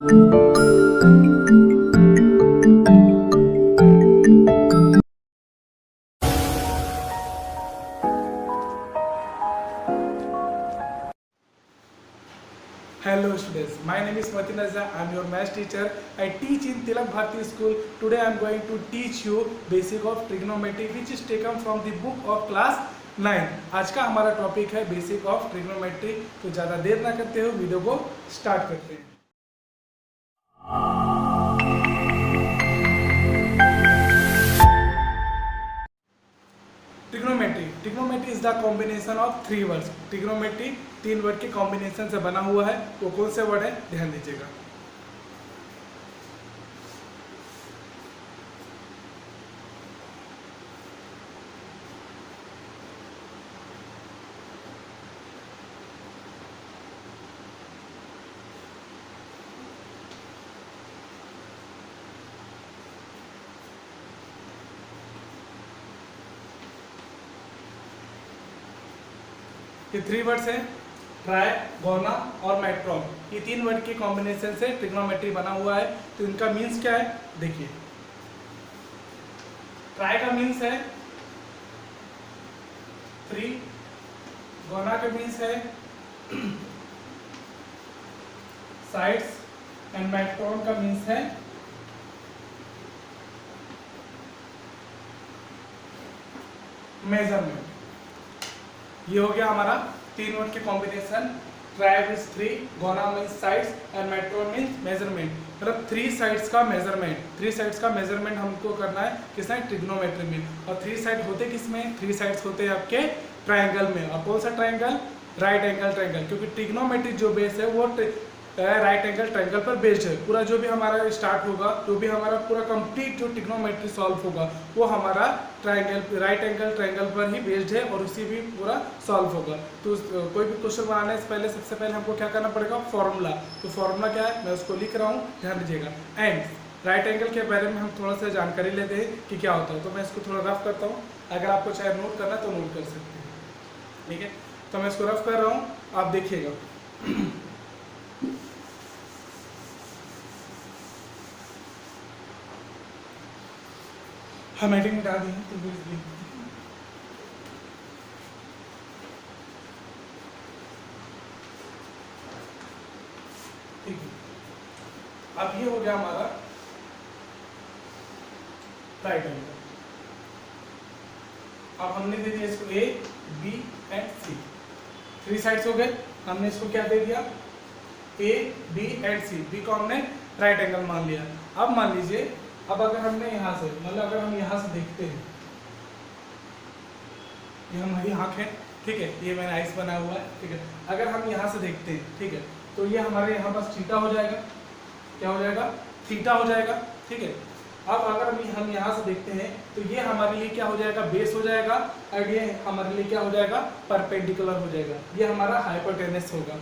Hello students, my name is Matin Azza. I am your math teacher. I teach in Tilak Bharti School. Today I am going to teach you basic of trigonometry which is taken from the book of class 9. आज का हमारा topic है basic of trigonometry. तो ज़्यादा देर ना करते हुए video को स्टार्ट करते हैं। Trigonometry is the combination of three words. Trigonometry तीन वर्ड के कॉम्बिनेशन से बना हुआ है। वो कौन से वर्ड है, ध्यान दीजिएगा। ये थ्री वर्ड्स हैं, ट्राई, गोना और मैट्रॉन। ये तीन वर्ड के कॉम्बिनेशन से ट्रिग्नोमेट्री बना हुआ है। तो इनका मीन्स क्या है, देखिए। ट्राई का मीन्स है थ्री, गोना का मीन्स है साइड्स एंड मैट्रॉन का मीन्स है मेजरमेंट। ये हो गया हमारा तीन वर्ड के combination. Try means three, gonna means sides and matron means measurement. मतलब थ्री साइड्स का मेजरमेंट। थ्री साइड्स का मेजरमेंट हमको करना है किसमें, ट्रिग्नोमेट्री में। और थ्री साइड होते किसमें, थ्री साइड्स होते हैं आपके ट्रायंगल में। और कौन सा ट्रायंगल, राइट एंगल ट्रायंगल। क्योंकि ट्रिग्नोमेट्री जो बेस है वो राइट एंगल ट्रायंगल पर बेस्ड है। पूरा जो भी हमारा स्टार्ट होगा, जो भी हमारा पूरा कंप्लीट जो ट्रिग्नोमेट्री सॉल्व होगा वो हमारा ट्रायंगल, राइट एंगल ट्रायंगल पर ही बेस्ड है और उसी भी पूरा सॉल्व होगा। तो कोई भी क्वेश्चन बनाने से पहले सबसे पहले हमको क्या करना पड़ेगा, फॉर्मूला। तो फॉर्मूला क्या है, मैं उसको लिख रहा हूँ, ध्यान दीजिएगा। एंड राइट एंगल के बारे में हम थोड़ा सा जानकारी लेते हैं कि क्या होता है। तो मैं इसको थोड़ा रफ करता हूँ। अगर आपको चाहे नोट करना तो नोट कर सकते हैं, ठीक है। तो मैं इसको रफ कर रहा हूँ, आप देखिएगा। हम हेडिंग मिटा दी है तो ठीक है। अब ये हो गया हमारा राइट एंगल। अब हमने दे दिया इसको A, B and C. Three sides हो गए। हमने इसको क्या दे दिया, A, B and C. B को हमने राइट एंगल मान लिया। अब मान लीजिए, अब अगर हमने यहाँ से, मतलब अगर हम यहाँ से देखते हैं, ये हमारी आँख है, ठीक है। ये मैंने आइस बनाया हुआ है, ठीक है। अगर हम यहाँ से देखते हैं, ठीक है, तो ये हमारे यहाँ पास थीटा हो जाएगा। क्या हो जाएगा, थीटा हो जाएगा, ठीक है। अब अगर हम यहाँ से देखते हैं तो ये हमारे लिए क्या हो जाएगा, बेस हो जाएगा। और ये हमारे लिए क्या हो जाएगा, परपेंडिकुलर हो जाएगा। ये हमारा हाइपोटेनस होगा।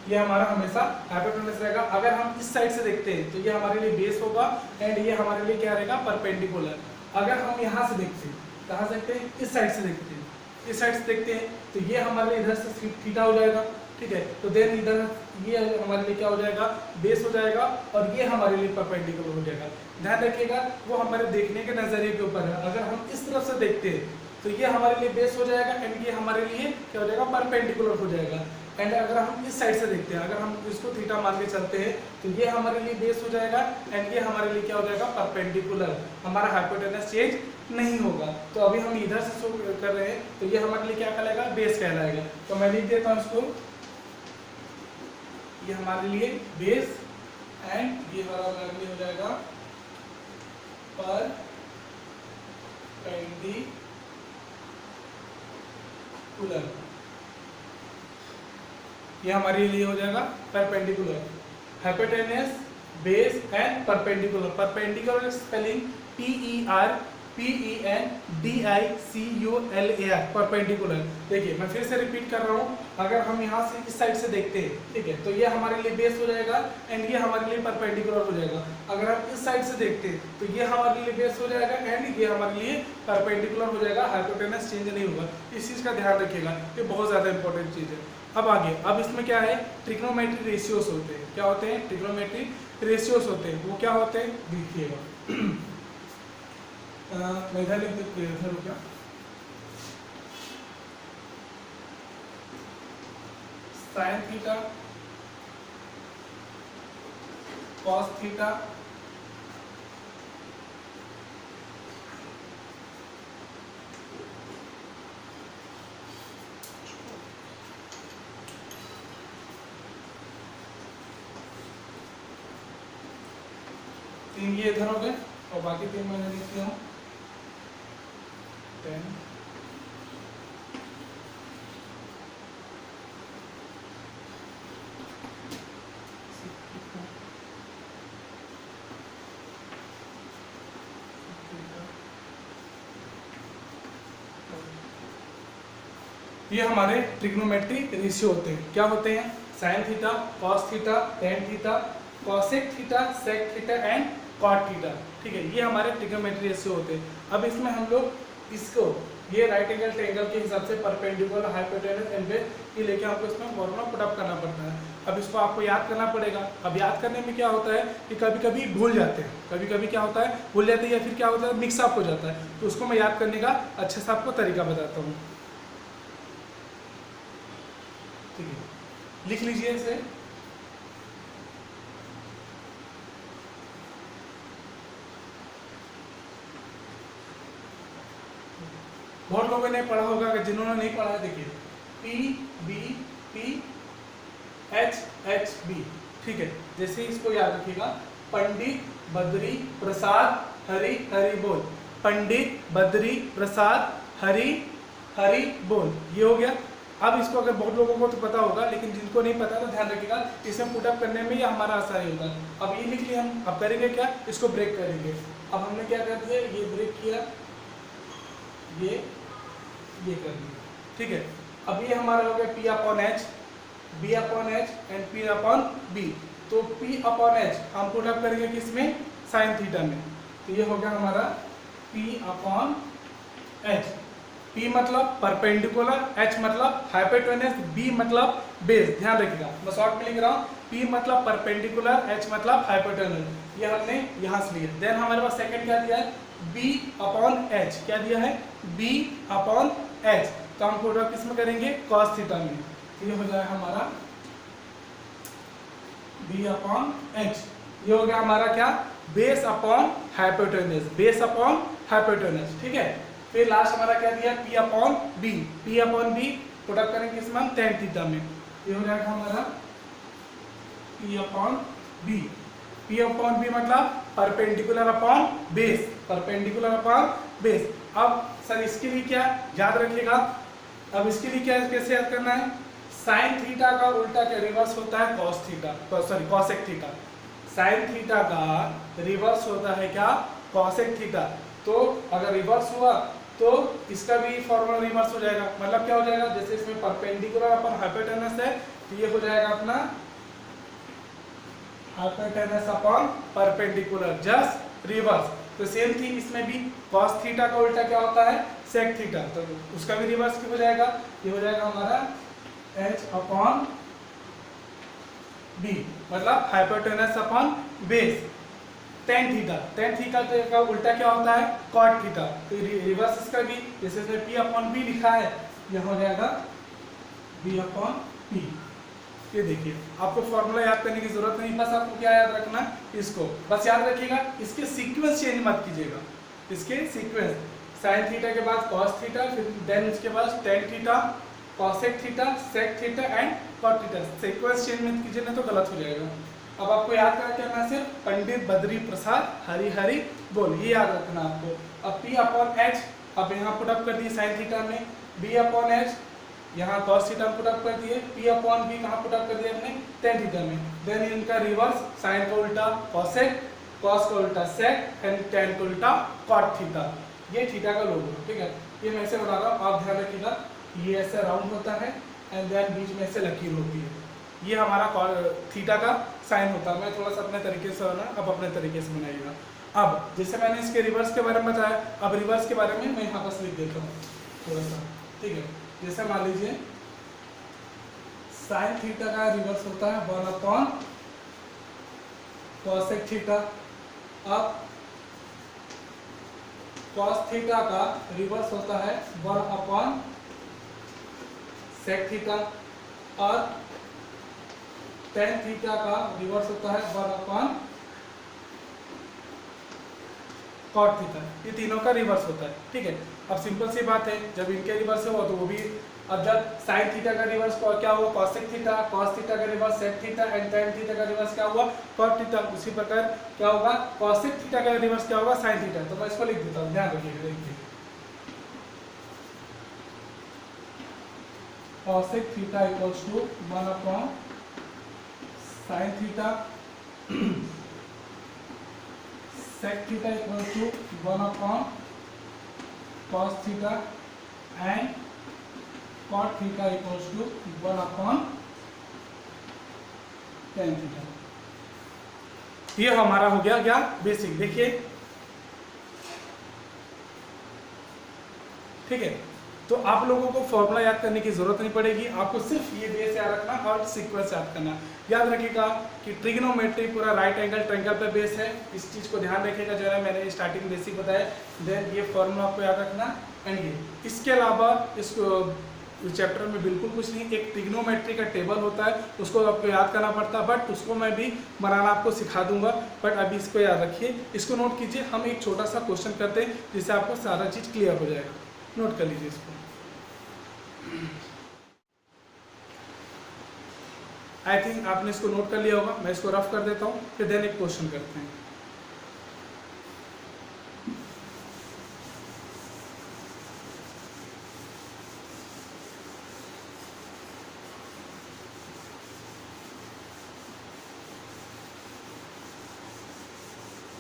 ये हमारा हमेशा हाइपोटेनस रहेगा। अगर हम इस साइड से देखते हैं तो ये हमारे लिए बेस होगा एंड ये हमारे लिए क्या रहेगा, परपेंडिकुलर। अगर हम यहाँ से देखते हैं, कहाँ से देखते हैं, इस साइड से देखते हैं, इस साइड से देखते हैं तो ये हमारे लिए इधर से थीटा हो जाएगा, ठीक है। तो देन इधर ये हमारे लिए क्या हो जाएगा, बेस हो जाएगा और ये हमारे लिए परपेंडिकुलर हो जाएगा। ध्यान रखिएगा, वो हमारे देखने के नजरिए के ऊपर है। अगर हम इस तरफ से देखते हैं तो ये हमारे लिए बेस हो जाएगा एंड ये हमारे लिए क्या हो जाएगा, परपेंडिकुलर हो जाएगा। एंड अगर हम इस साइड से देखते हैं, अगर हम इसको थीटा मान के चलते हैं तो ये हमारे लिए बेस हो जाएगा एंड ये हमारे लिए क्या हो जाएगा, परपेंडिकुलर। हमारा हाइपोटेनस चेंज नहीं होगा। तो अभी हम इधर से शो कर रहे हैं तो ये हमारे लिए क्या कहलाएगा, बेस कहलाएगा। तो मैं लिख देता हूँ इसको, ये हमारे लिए बेस एंड ये हमारे लिए हो जाएगा परपेंडिकुलर। ये हमारे लिए हो जाएगा perpendicular. Hypotenuse, base and perpendicular. Perpendicular spelling PERPENDICULAR PENDICULAR, perpendicular. देखिए मैं फिर से रिपीट कर रहा हूँ, अगर हम यहाँ से इस साइड से देखते हैं, ठीक है, तो ये हमारे लिए बेस हो जाएगा एंड ये हमारे लिए परपेंडिकुलर हो जाएगा। अगर हम इस साइड से देखते हैं तो ये हमारे लिए बेस हो जाएगा एंड ये हमारे लिए परपेंडिकुलर हो जाएगा, हाइपोटेनस चेंज नहीं होगा। इस चीज़ का ध्यान रखिएगा, ये बहुत ज़्यादा इंपॉर्टेंट चीज़ है। अब आगे, अब इसमें क्या है, ट्रिग्नोमेट्री रेशियोज होते हैं। क्या होते हैं? ट्रिग्नोमेट्री रेशियोज होते हैं। वो क्या होते हैं देखिएगा। मैं इधर लिख देता हूँ, इधर हो क्या, साइन थीटा कॉस थीटा तीन, ये इधर हो गए और बाकी तीन मैंने लिखती हूँ 10 ये हमारे ट्रिग्नोमेट्री रेशियो होते हैं। क्या होते हैं? Sine theta, cos theta, tan theta, cosec theta, sec theta and cot theta. ठीक है, ये हमारे ट्रिग्नोमेट्री रेशियो होते हैं। अब इसमें हम लोग इसको ये राइट एंगल ट्रायंगल के हिसाब से परपेंडिकुलर, हाइपोटेनस एंड बेस ये लेके हमको इसमें फॉर्मूला पुट अप करना पड़ता है। अब इसको आपको याद करना पड़ेगा। अब याद करने में क्या होता है कि कभी कभी भूल जाते हैं, कभी कभी क्या होता है भूल जाते हैं, या फिर क्या होता है मिक्सअप हो जाता है। तो उसको मैं याद करने का अच्छे से आपको तरीका बताता हूँ। ठीक है, लिख लीजिए इसे। बहुत लोगों ने पढ़ा होगा, अगर जिन्होंने नहीं पढ़ा है देखिए, PBPHHB। ठीक है, जैसे इसको याद रखिएगा, पंडित बद्री प्रसाद हरि हरि बोल, पंडित बद्री प्रसाद हरि हरि बोल, ये हो गया। अब इसको अगर बहुत लोगों को तो पता होगा, लेकिन जिनको नहीं पता तो ध्यान रखिएगा, इसमें पुटअप करने में ये हमारा आसानी होगा। अब ये लिख लिया हम, अब करेंगे क्या, इसको ब्रेक करेंगे। अब हमने क्या कर दिया, ये ब्रेक किया, ये कर दिया। ठीक है, अब ये हमारा हो गया P upon H, B upon H and P upon B। तो P अपॉन H हम पुटअप करेंगे किसमें, साइन थीटा में। तो ये हो गया हमारा P अपॉन H। P मतलब परपेंडिकुलर, H मतलब हाइपोटेनस, B मतलब बेस। ध्यान रखिएगा, मैं शॉर्ट में लिख रहा हूँ, P मतलब परपेंडिकुलर, H मतलब हाइपोटेनस। ये हमने यहाँ से लिया। देन हमारे पास सेकंड क्या दिया है, B अपॉन H। क्या दिया है, B अपॉन H। तो हम प्रोडक्ट किसमें करेंगे, कॉस थीटा में। तो ये हो जाएगा हमारा B अपॉन H। ये हो गया हमारा क्या, base upon hypotenuse, base upon hypotenuse. ठीक है, फिर लास्ट हमारा क्या दिया, P upon B। P upon B product करेंगे किसमें, टेन थीटा में। ये हो जाएगा हमारा P upon B। P upon B मतलब perpendicular upon base, perpendicular upon base. अब सर इसके लिए क्या याद रखिएगा, अब इसके लिए क्या कैसे याद करना है, साइन थीटा का उल्टा क्या रिवर्स होता है, cos theta, sorry cosec theta. Sine theta का रिवर्स होता है क्या, कॉसेक थीटा। तो अगर रिवर्स हुआ तो इसका भी फॉर्मूला रिवर्स हो जाएगा। मतलब क्या हो जाएगा, जैसे इसमें परपेंडिकुलर अपन हाइपोटेनस है, तो ये हो जाएगा अपना hypotenuse upon perpendicular, just reverse. तो सेम थिंग इसमें भी, कॉस थीटा का उल्टा क्या होता है, सेक थीटा। तो उसका भी रिवर्स हो जाएगा। ये हो जाएगा हमारा H अपॉन B, मतलब hypotenuse upon base. Tan theta, tan theta का उल्टा क्या होता है, कॉट थीटा। तो रिवर्स इसका भी, जैसे P अपॉन B लिखा है, यह हो जाएगा B अपॉन P। ये देखिए, आपको फॉर्मूला याद करने की जरूरत नहीं, बस आपको क्या याद रखना, इसको बस याद रखिएगा। इसके सीक्वेंस चेंज मत कीजिएगा, इसके सीक्वेंस, साइन थीटा के बाद कॉस थीटा, फिर देन उसके बाद tan theta, cosec theta, sec theta and cot theta. Sequence change मत कीजिए, नहीं तो गलत हो जाएगा। अब आपको याद करना है सिर्फ पंडित बद्री प्रसाद हरि हरि बोल, ये याद रखना आपको। अब P अपॉन H, अब यहाँ पुटअप कर दिए साइन थीटा में, B अपॉन H यहाँ कॉस थीटा पुटअप कर दिए, P अपॉन B कहाँ पुटअप कर दिए अपने, टेन थीटा में। देन इनका रिवर्स, साइन का उल्टा कॉसेक, कॉस का उल्टा सेक एंड टेन का उल्टा कॉट थीटा। ये थीटा का लोगो, ठीक है। ये मैं ऐसे बता रहा हूँ, आप ध्यान रखिएगा। ये ऐसे राउंड होता है एंड देन बीच में ऐसे लकीर होती है, ये हमारा थीटा का साइन होता है। मैं थोड़ा सा अपने तरीके से बना, अब अपने तरीके से बनाइएगा। अब जैसे मैंने इसके रिवर्स के बारे में बताया, अब रिवर्स के बारे में मैं यहाँ पर लिख देता हूँ थोड़ा सा, ठीक है। जैसे मान लीजिए साइन थीटा का रिवर्स होता है 1 अपॉन कॉसेक थीटा। अब कॉस थीटा का रिवर्स होता है 1 अपॉन सेक थीटा, और टेन थीटा का रिवर्स होता है 1 अपॉन कॉट थीटा। ये तीनों का रिवर्स होता है, ठीक है। अब सिंपल सी बात है, जब इनके रिवर्स हो तो वो भी, अब जब साइन थीटा का रिवर्स क्या हुआ कॉसेक थीटा, कॉस थीटा का reverse sec theta and tan theta का रिवर्स क्या हुआ कॉट थीटा, उसी प्रकार क्या होगा कॉसेक थीटा का रिवर्स क्या होगा साइन थीटा। तो मैं इसको लिख देता हूँ, ध्यान रखिएगा। देखिए cosec theta equals to 1 upon sine theta, sec theta equals to 1 upon cos theta and cot theta equals to 1 upon tan theta। ये हमारा हो गया क्या बेसिक, देखिए, ठीक है। तो आप लोगों को फॉर्मूला याद करने की जरूरत नहीं पड़ेगी, आपको सिर्फ ये बेस याद रखना और सीक्वेंस याद करना। याद रखिएगा कि ट्रिग्नोमेट्री पूरा राइट एंगल ट्रायंगल पे बेस है, इस चीज को ध्यान रखिएगा, जो है मैंने स्टार्टिंग बेसिक बताया। देन ये फॉर्मूला आपको याद रखना एंड ये, इसके अलावा इसको चैप्टर में बिल्कुल कुछ नहीं, एक ट्रिग्नोमेट्री का टेबल होता है, उसको आपको याद करना पड़ता है, बट उसको मैं भी बनाना आपको सिखा दूंगा। बट अभी इसको याद रखिए, इसको नोट कीजिए। हम एक छोटा सा क्वेश्चन करते हैं जिससे आपको सारा चीज क्लियर हो जाएगा, नोट कर लीजिए इसको। आई थिंक आपने इसको नोट कर लिया होगा, मैं इसको रफ कर देता हूँ, फिर देन एक क्वेश्चन करते हैं।